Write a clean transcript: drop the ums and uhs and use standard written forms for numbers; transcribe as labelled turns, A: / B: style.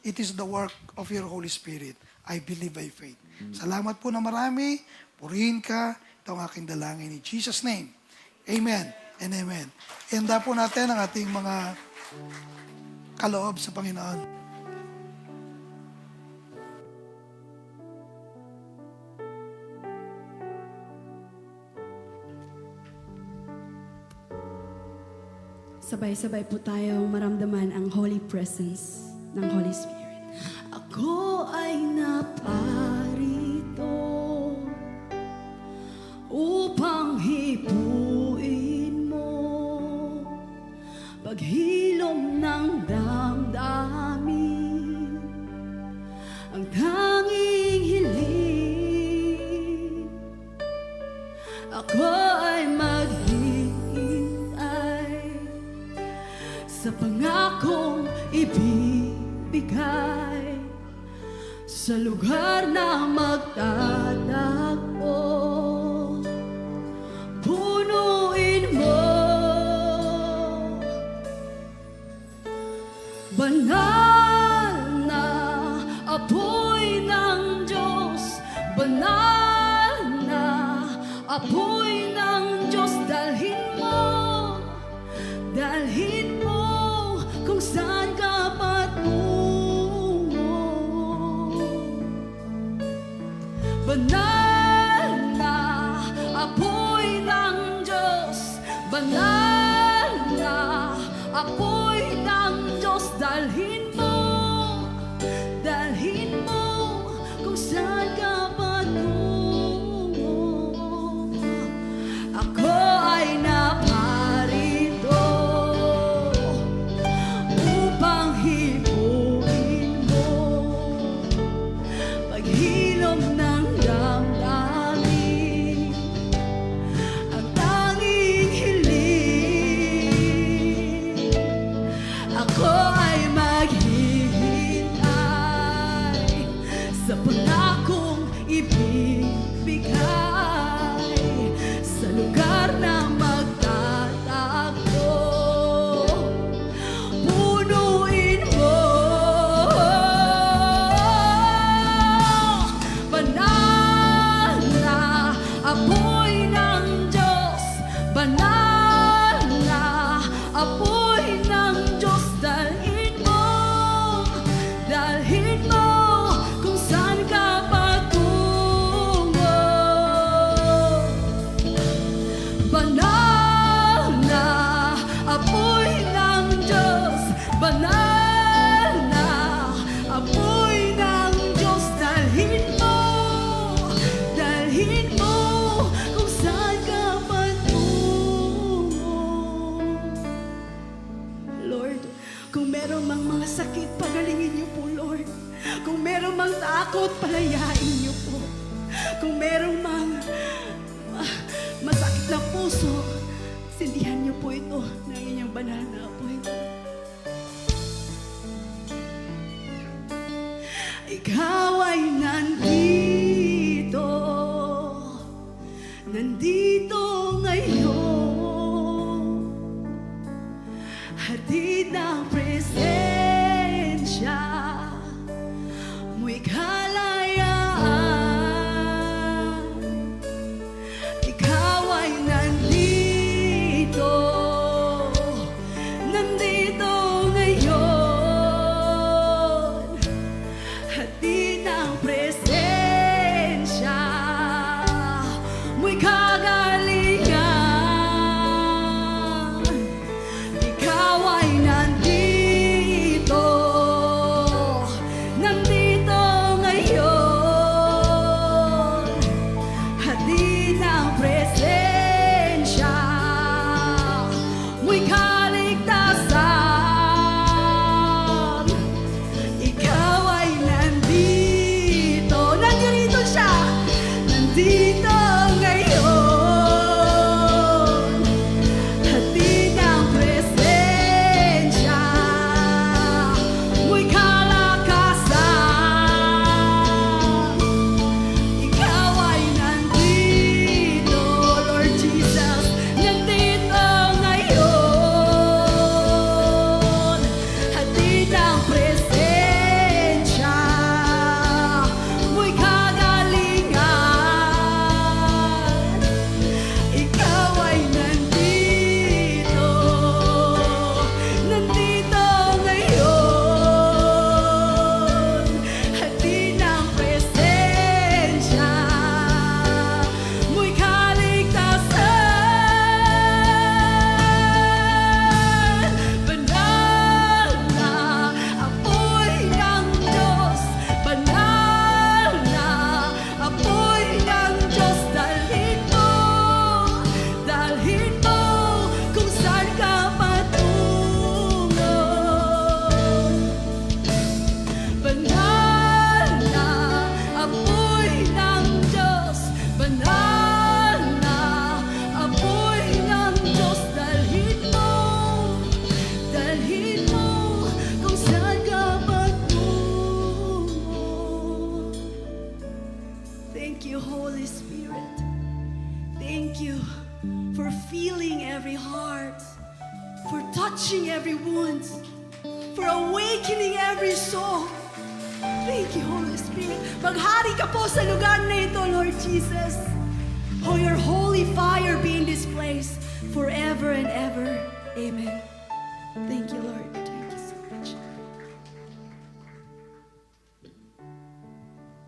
A: It is the work of your Holy Spirit. I believe by faith. Salamat po na marami. Purihin ka. Ito ang aking dalangin in Jesus' name. Amen and amen. Ihanda po natin ang ating mga kaloob sa Panginoon.
B: Sabay-sabay po tayong maramdaman ang holy presence ng Holy Spirit. Ako ay naparito upang hipuin mo paghilom ng damdamin, ang tanging hiling. Ako ay sa pangakong ibibigay sa lugar na magtatagpo. Punuin mo banal na apoy ng Diyos, banal na apoy ng Diyos. Dalhin mo kung saan ka patungo. Banal na apoy ng Diyos, banal na apoy ng Diyos. Dalhin mo kung saan ka patungo. Ako ay naparito upang hipuin mo paghilom ng damdamin, ang tanging hiling. Ako ay maghihintay sa pangakong ibibigay sa lugar na magtatagpo. Punuin mo banal na apoy ng Diyos, banal na apoy ng Diyos. Dalhin mo kung saan ka patungo. Banal na apoy ng Diyos, banal na apoy ng Diyos. Dalhin mo kung saan ka patungo. Lord, kung meron mang mga sakit, pagalingin niyo po, Lord. Kung meron mang takot, palayain niyo po. Kung meron mang masakit na puso, sindihan niyo po ito ng inyong banal na apoy. Ikaw ay nandito ngayon, hatid ng presensya mo'y kalayaan. Ikaw ay nandito ngayon, hatid for feeling every heart, for touching every wound, for awakening every soul. Thank you, Holy Spirit. Maghari ka po sa lugar na ito, Lord Jesus. Oh, your holy fire be in this place forever and ever. Amen. Thank you, Lord.